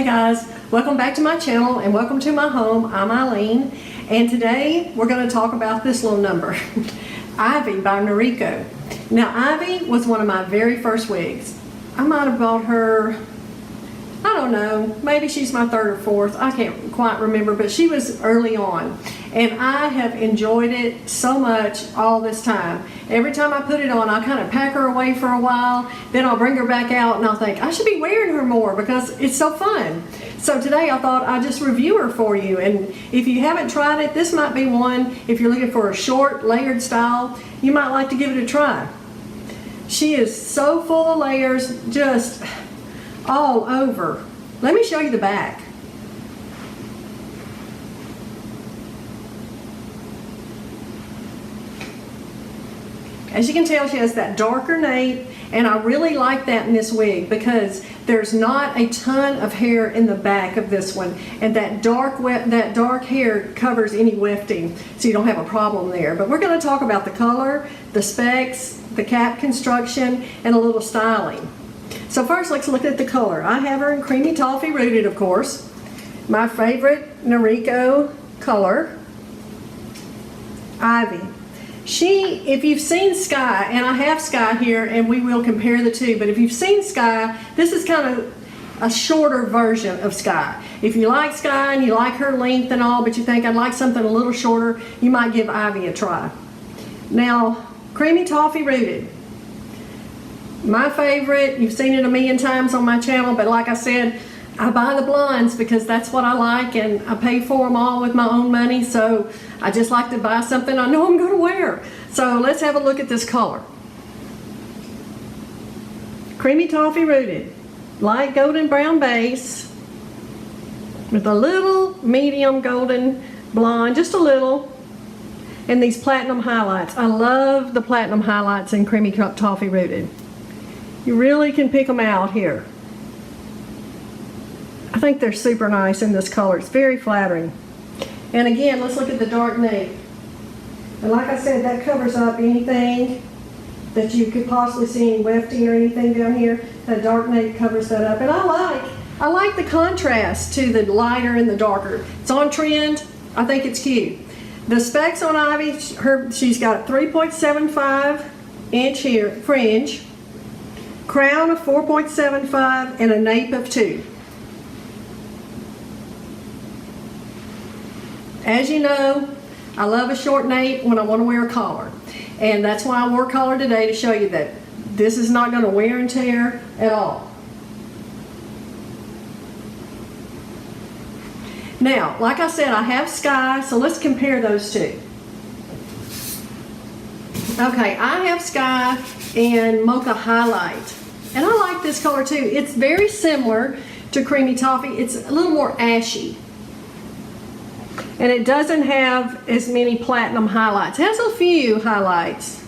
Hey guys, welcome back to my channel and welcome to my home. I'm Eileen, and today we're going to talk about this little number, Ivy by Noriko. Now Ivy was one of my very first wigs. I might have bought her, I don't know, maybe she's my third or fourth, I can't quite remember, but she was early on. And I have enjoyed it so much all this time. Every time I put it on, I kind of pack her away for a while, then I'll bring her back out and I'll think, I should be wearing her more because it's so fun. So today I thought I'd just review her for you. And if you haven't tried it, this might be one, if you're looking for a short, layered style, you might like to give it a try. She is so full of layers, just all over. Let me show you the back. As you can tell, she has that darker nape, and I really like that in this wig because there's not a ton of hair in the back of this one, and that dark hair covers any wefting, so you don't have a problem there. But we're going to talk about the color, the specs, the cap construction, and a little styling. So first, let's look at the color. I have her in Creamy Toffee Rooted, of course. My favorite Noriko color, Ivy. If you've seen Sky, and I have Sky here, and we will compare the two, but if you've seen Sky, this is kind of a shorter version of Sky. If you like Sky and you like her length and all, but you think I'd like something a little shorter, you might give Ivy a try. Now, Creamy Toffee Rooted. My favorite, you've seen it a million times on my channel, but like I said, I buy the blondes because that's what I like, and I pay for them all with my own money, so I just like to buy something I know I'm going to wear. So let's have a look at this color. Creamy Toffee Rooted, light golden brown base with a little medium golden blonde, just a little, and these platinum highlights. I love the platinum highlights in Creamy Toffee Rooted. You really can pick them out here. I think they're super nice in this color. It's very flattering. And again, let's look at the dark nape. And like I said, that covers up anything that you could possibly see, any wefting or anything down here. That dark nape covers that up. And I like the contrast to the lighter and the darker. It's on trend. I think it's cute. The specs on Ivy, she's got 3.75 inch here fringe, crown of 4.75, and a nape of 2. As you know, I love a short nape when I want to wear a collar. And that's why I wore a collar today, to show you that this is not going to wear and tear at all. Now, like I said, I have Sky, so let's compare those two. Okay, I have Sky and Mocha Highlight. And I like this color too. It's very similar to Creamy Toffee. It's a little more ashy. And it doesn't have as many platinum highlights. It has a few highlights.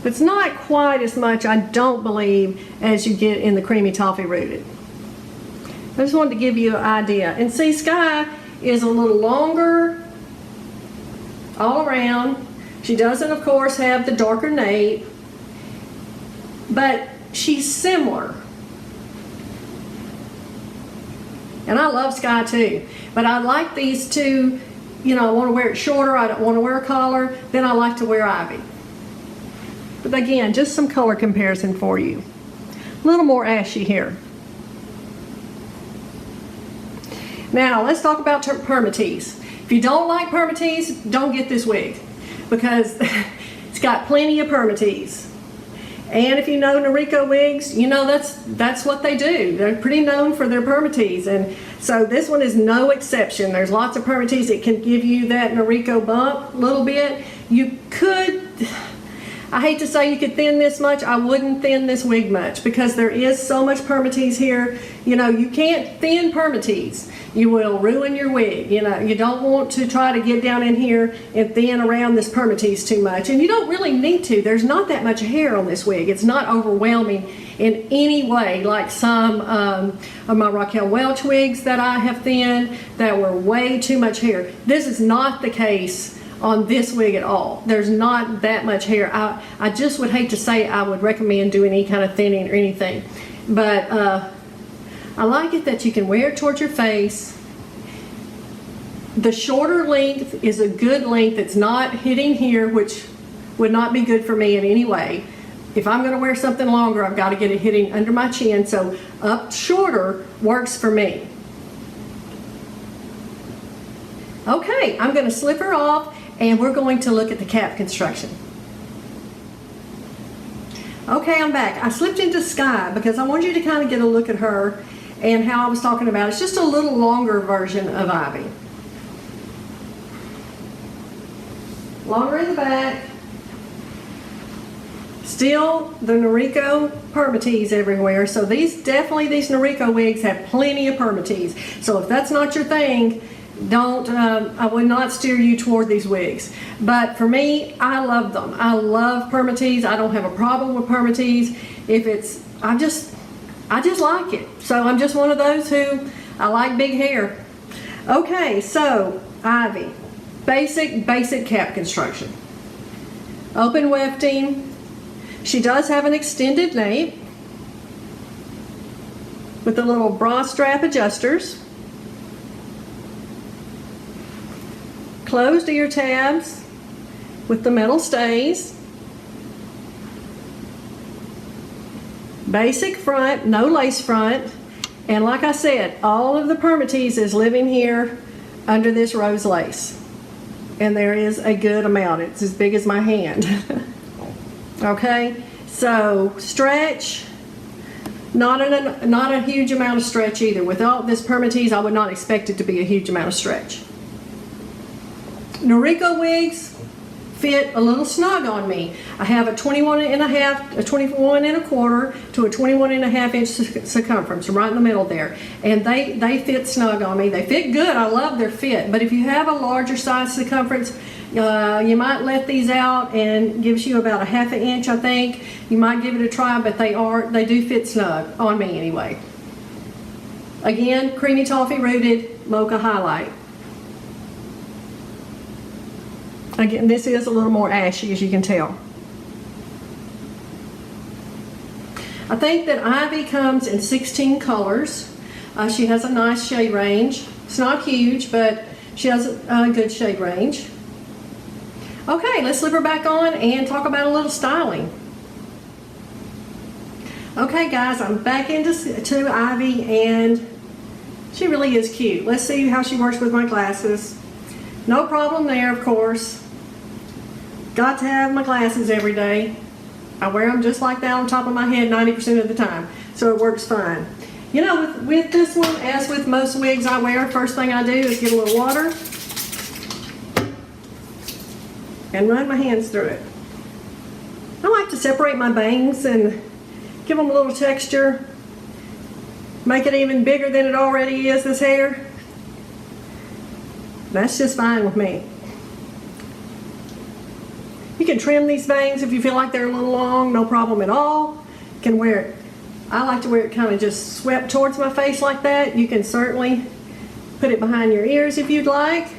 But it's not quite as much, I don't believe, as you get in the Creamy Toffee Rooted. I just wanted to give you an idea. And see, Sky is a little longer all around. She doesn't, of course, have the darker nape, but she's similar. And I love Sky too, but I like these two. You know, I want to wear it shorter, I don't want to wear a collar, then I like to wear Ivy. But again, just some color comparison for you. A little more ashy here. Now, let's talk about permatease. If you don't like permatease, don't get this wig, because it's got plenty of permatease. And if you know Noriko wigs, you know that's what they do. They're pretty known for their permatease, and so this one is no exception. There's lots of permatease. It can give you that Noriko bump a little bit. You could, I hate to say you could thin this much. I wouldn't thin this wig much because there is so much permatease here. You know, you can't thin permatease. You will ruin your wig. You know, you don't want to try to get down in here and thin around this permatease too much, and you don't really need to. There's not that much hair on this wig. It's not overwhelming in any way like some of my Raquel Welch wigs that I have thinned that were way too much hair. This is not the case on this wig at all. There's not that much hair. I just would hate to say I would recommend doing any kind of thinning or anything. But I like it that you can wear it towards your face. The shorter length is a good length. It's not hitting here, which would not be good for me in any way. If I'm going to wear something longer, I've got to get it hitting under my chin, so up shorter works for me. Okay, I'm going to slip her off, and we're going to look at the cap construction. Okay, I'm back. I slipped into Sky because I wanted you to kind of get a look at her and how I was talking about. It's just a little longer version of Ivy. Longer in the back. Still the Noriko permatees everywhere. So these Noriko wigs have plenty of permatees. So if that's not your thing, I would not steer you toward these wigs. But for me, I love them. I love permatees. I don't have a problem with permatees. I just like it. So I'm just one of those who, I like big hair. Okay, so Ivy, basic cap construction. Open wefting. She does have an extended nape with the little bra strap adjusters. Closed ear tabs with the metal stays. Basic front, no lace front. And like I said, all of the permatees is living here under this rose lace. And there is a good amount. It's as big as my hand. Okay, so stretch, not a huge amount of stretch either. Without this permatees, I would not expect it to be a huge amount of stretch. Noriko wigs fit a little snug on me. I have a 21 and a half, a 21 and a quarter to a 21 and a half inch circumference, right in the middle there. And they fit snug on me. They fit good. I love their fit. But if you have a larger size circumference, you might let these out, and gives you about a half an inch, I think. You might give it a try, but they do fit snug on me anyway. Again, creamy toffee rooted mocha highlight. Again, this is a little more ashy, as you can tell. I think that Ivy comes in 16 colors. She has a nice shade range. It's not huge, but she has a good shade range. Okay, let's slip her back on and talk about a little styling. Okay guys, I'm back into Ivy, and she really is cute. Let's see how she works with my glasses. No problem there, of course. Got to have my glasses every day. I wear them just like that on top of my head 90% of the time, so it works fine. You know, with this one, as with most wigs I wear, first thing I do is get a little water and run my hands through it. I like to separate my bangs and give them a little texture, make it even bigger than it already is, this hair. That's just fine with me. You can trim these bangs if you feel like they're a little long, no problem at all. You can wear it, I like to wear it kind of just swept towards my face like that. You can certainly put it behind your ears if you'd like.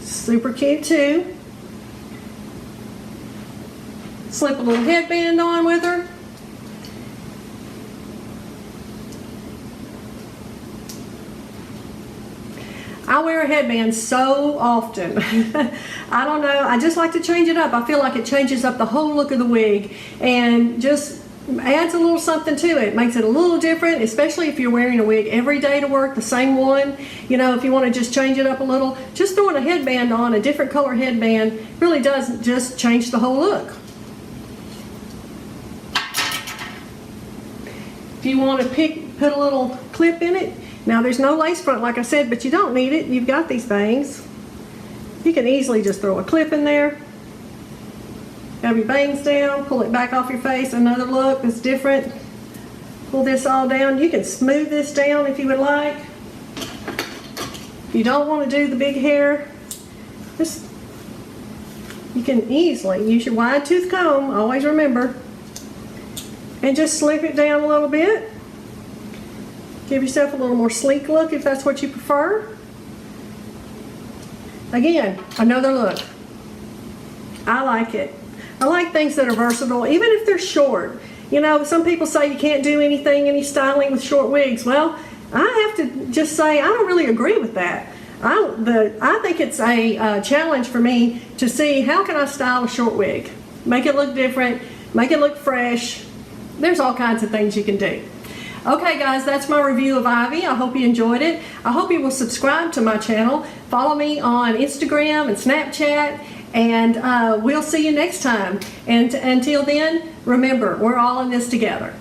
Super cute too. Slip a little headband on with her. I wear a headband so often. I don't know, I just like to change it up. I feel like it changes up the whole look of the wig and just adds a little something to it. Makes it a little different, especially if you're wearing a wig every day to work, the same one. You know, if you want to just change it up a little, just throwing a headband on, a different color headband, really does just change the whole look. If you want to put a little clip in it. Now there's no lace front like I said, but you don't need it. You've got these bangs. You can easily just throw a clip in there. Have your bangs down, pull it back off your face. Another look that's different. Pull this all down. You can smooth this down if you would like. If you don't want to do the big hair, you can easily use your wide tooth comb, always remember, and just slip it down a little bit. Give yourself a little more sleek look if that's what you prefer. Again, another look. I like it. I like things that are versatile, even if they're short. You know, some people say you can't do any styling with short wigs. Well, I have to just say I don't really agree with that. I think it's a challenge for me to see how can I style a short wig. Make it look different, make it look fresh. There's all kinds of things you can do. Okay guys, that's my review of Ivy. I hope you enjoyed it. I hope you will subscribe to my channel. Follow me on Instagram and Snapchat, and we'll see you next time. And until then, remember, we're all in this together.